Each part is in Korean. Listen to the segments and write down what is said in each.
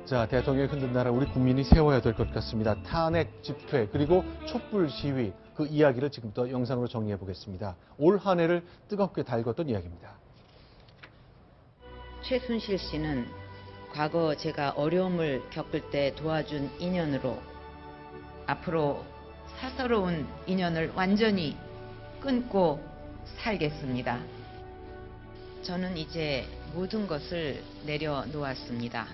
자, 대통령이 흔든 나라 우리 국민이 세워야 될 것 같습니다. 탄핵 집회 그리고 촛불 시위 그 이야기를 지금부터 영상으로 정리해 보겠습니다. 올 한 해를 뜨겁게 달궜던 이야기입니다. 최순실 씨는 과거 제가 어려움을 겪을 때 도와준 인연으로 앞으로 사서로운 인연을 완전히 끊고 살겠습니다. 저는 이제 모든 것을 내려놓았습니다.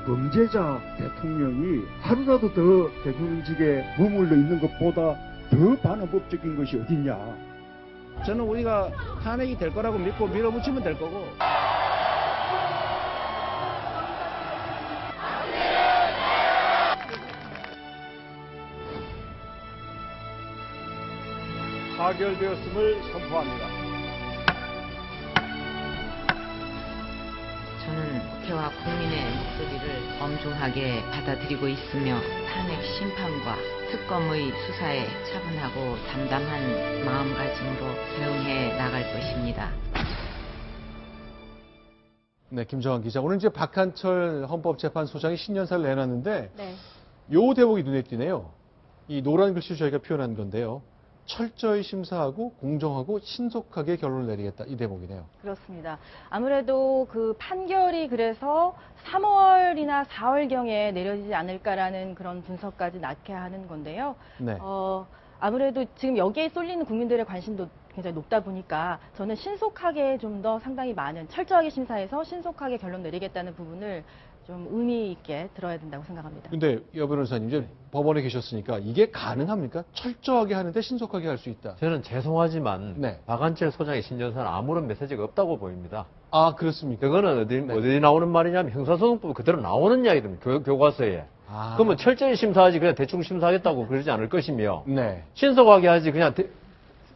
범죄자 대통령이 하루라도 더 대통령직에 머물러 있는 것보다 더 반헌법적인 것이 어딨냐. 저는 우리가 탄핵이 될 거라고 믿고 밀어붙이면 될 거고. 타결되었음을 선포합니다. 저는 국회와 국민의 목소리를 엄중하게 받아들이고 있으며 탄핵 심판과 특검의 수사에 차분하고 담담한 마음가짐으로 대응해 나갈 것입니다. 네, 김정환 기자. 오늘 이제 박한철 헌법재판소장이 신년사를 내놨는데 네. 요 대목이 눈에 띄네요. 이 노란 글씨로 저희가 표현한 건데요. 철저히 심사하고 공정하고 신속하게 결론을 내리겠다. 이 대목이네요. 그렇습니다. 아무래도 그 판결이 그래서 3월이나 4월경에 내려지지 않을까라는 그런 분석까지 낳게 하는 건데요. 네. 아무래도 지금 여기에 쏠리는 국민들의 관심도 굉장히 높다 보니까 저는 신속하게 좀 더 상당히 많은 철저하게 심사해서 신속하게 결론 내리겠다는 부분을 좀 의미 있게 들어야 된다고 생각합니다. 근데 여 변호사님 이제 법원에 계셨으니까 이게 가능합니까? 철저하게 하는데 신속하게 할 수 있다. 저는 죄송하지만 네. 박한철 소장의 신년사는 아무런 메시지가 없다고 보입니다. 아, 그렇습니까? 그거는 어디 나오는 말이냐면 형사소송법 그대로 나오는 이야기입니다. 교과서에. 아. 그러면 철저히 심사하지 그냥 대충 심사하겠다고 그러지 않을 것이며 네. 신속하게 하지 그냥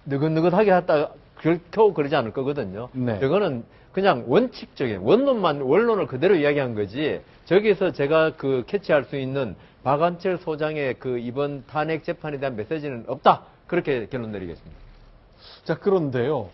느긋느긋하게 했다가 겨우 그러지 않을 거거든요. 네. 저거는 그냥 원칙적인 원론을 그대로 이야기한 거지. 저기서 제가 그 캐치할 수 있는 박한철 소장의 그 이번 탄핵 재판에 대한 메시지는 없다. 그렇게 결론 내리겠습니다. 자, 그런데요.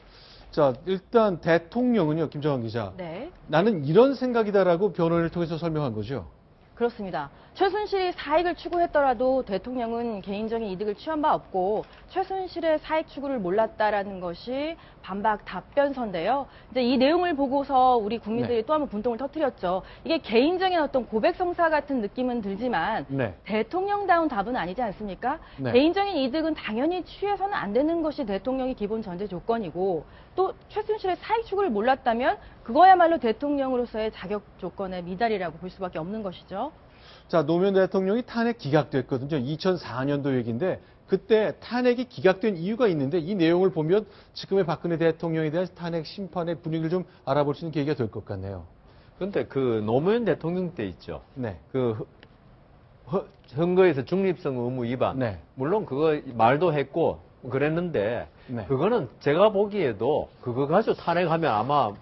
자, 일단 대통령은요, 김정환 기자. 네. 나는 이런 생각이다라고 변호인을 통해서 설명한 거죠. 그렇습니다. 최순실이 사익을 추구했더라도 대통령은 개인적인 이득을 취한 바 없고 최순실의 사익 추구를 몰랐다라는 것이 반박 답변서인데요. 이제 이 내용을 보고서 우리 국민들이 네. 또 한번 분통을 터뜨렸죠. 이게 개인적인 어떤 고백성사 같은 느낌은 들지만 네. 대통령다운 답은 아니지 않습니까? 네. 개인적인 이득은 당연히 취해서는 안 되는 것이 대통령의 기본 전제 조건이고 또 최순실의 사익 추구를 몰랐다면 그거야말로 대통령으로서의 자격 조건의 미달이라고 볼 수밖에 없는 것이죠. 자, 노무현 대통령이 탄핵 기각됐거든요. 2004년도 얘기인데 그때 탄핵이 기각된 이유가 있는데 이 내용을 보면 지금의 박근혜 대통령에 대한 탄핵 심판의 분위기를 좀 알아볼 수 있는 계기가 될 것 같네요. 근데 그 노무현 대통령 때 있죠. 네. 그 선거에서 중립성 의무 위반. 네. 물론 그거 말도 했고 그랬는데 네. 그거는 제가 보기에도 그거 가지고 탄핵하면 아마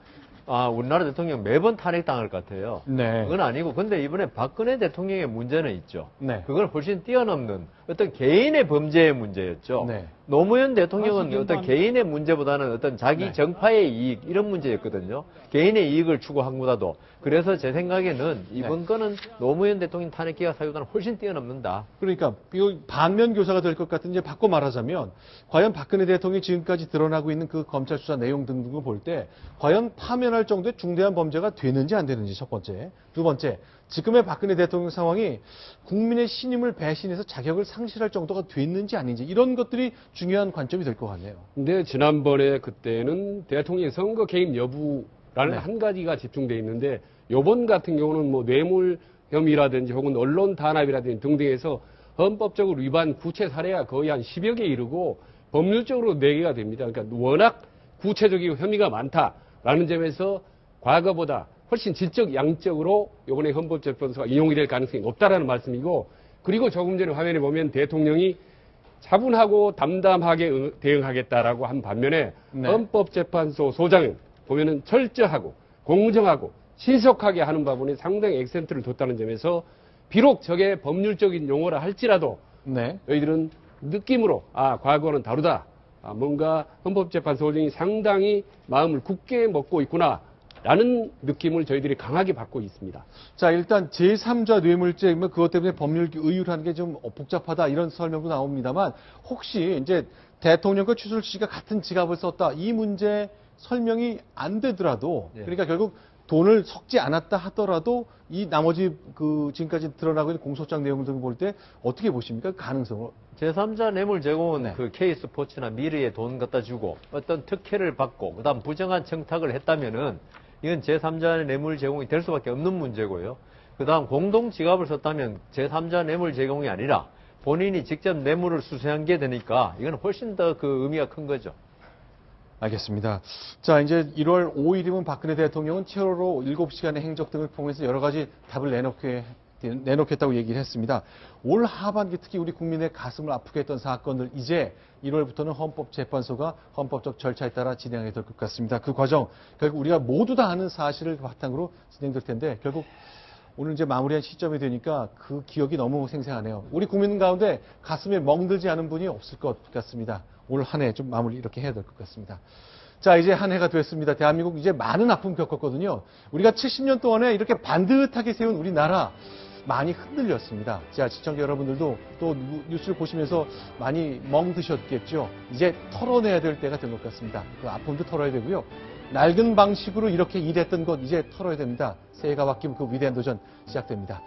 우리나라 대통령 매번 탄핵당할 것 같아요. 네. 그건 아니고 근데 이번에 박근혜 대통령의 문제는 있죠. 네. 그걸 훨씬 뛰어넘는 어떤 개인의 범죄의 문제였죠. 네. 노무현 대통령은 어떤 개인의 문제보다는 어떤 자기 네. 정파의 이익 이런 문제였거든요. 개인의 이익을 추구한 것보다도. 그래서 제 생각에는 이번 거는 노무현 대통령 탄핵 기각 사유보다는 훨씬 뛰어넘는다. 그러니까 이거 반면 교사가 될 것 같은 이제 바꿔 말하자면 과연 박근혜 대통령이 지금까지 드러나고 있는 그 검찰 수사 내용 등등을 볼 때 과연 파면할 정도의 중대한 범죄가 되는지 안 되는지 첫 번째. 두 번째, 지금의 박근혜 대통령 상황이 국민의 신임을 배신해서 자격을 상실할 정도가 됐는지 아닌지 이런 것들이 중요한 관점이 될 것 같네요. 근데 지난번에 그때는 대통령 선거 개입 여부라는 네. 한 가지가 집중돼 있는데 요번 같은 경우는 뭐 뇌물 혐의라든지 혹은 언론 탄압이라든지 등등해서 헌법적으로 위반 구체 사례가 거의 한 10여 개 이르고 법률적으로 4개가 됩니다. 그러니까 워낙 구체적이고 혐의가 많다라는 점에서 과거보다 훨씬 질적 양적으로 이번에 헌법재판소가 인용이 될 가능성이 높다라는 말씀이고 그리고 조금 전에 화면에 보면 대통령이 차분하고 담담하게 대응하겠다라고 한 반면에 네. 헌법재판소 소장은 보면은 철저하고 공정하고 신속하게 하는 부분에 상당히 액센트를 뒀다는 점에서 비록 저게 법률적인 용어라 할지라도 네. 너희들은 느낌으로 과거는 다르다. 뭔가 헌법재판소 소장이 상당히 마음을 굳게 먹고 있구나라는 느낌을 저희들이 강하게 받고 있습니다. 자, 일단 제3자 뇌물죄, 뭐 그것 때문에 법률 의율하는 게 좀 복잡하다 이런 설명도 나옵니다만 혹시 이제 대통령과 최순실 씨가 같은 지갑을 썼다 이 문제 설명이 안 되더라도 예. 그러니까 결국 돈을 섞지 않았다 하더라도 이 나머지 그 지금까지 드러나고 있는 공소장 내용 등을 볼 때 어떻게 보십니까? 가능성을. 제3자 뇌물 제공은 네. 그 K스포츠나 미르에 돈 갖다 주고 어떤 특혜를 받고 그다음 부정한 청탁을 했다면은 이건 제3자 뇌물 제공이 될 수밖에 없는 문제고요. 그다음 공동 지갑을 썼다면 제3자 뇌물 제공이 아니라 본인이 직접 뇌물을 수수한 게 되니까 이건 훨씬 더 그 의미가 큰 거죠. 알겠습니다. 자, 이제 1월 5일이면 박근혜 대통령은 세월호 7시간의 행적 등을 통해서 여러 가지 답을 내놓겠다고 얘기를 했습니다. 올 하반기 특히 우리 국민의 가슴을 아프게 했던 사건들 이제 1월부터는 헌법재판소가 헌법적 절차에 따라 진행하게 될 것 같습니다. 그 과정 결국 우리가 모두 다 아는 사실을 바탕으로 진행될 텐데 결국 오늘 이제 마무리한 시점이 되니까 그 기억이 너무 생생하네요. 우리 국민 가운데 가슴에 멍들지 않은 분이 없을 것 같습니다. 올 한 해 좀 마무리 이렇게 해야 될 것 같습니다. 자, 이제 한 해가 됐습니다. 대한민국 이제 많은 아픔 겪었거든요. 우리가 70년 동안에 이렇게 반듯하게 세운 우리나라 많이 흔들렸습니다. 자, 시청자 여러분들도 또 뉴스를 보시면서 많이 멍드셨겠죠. 이제 털어내야 될 때가 된 것 같습니다. 그 아픔도 털어야 되고요. 낡은 방식으로 이렇게 일했던 것 이제 털어야 됩니다. 새해가 바뀌면 그 위대한 도전 시작됩니다.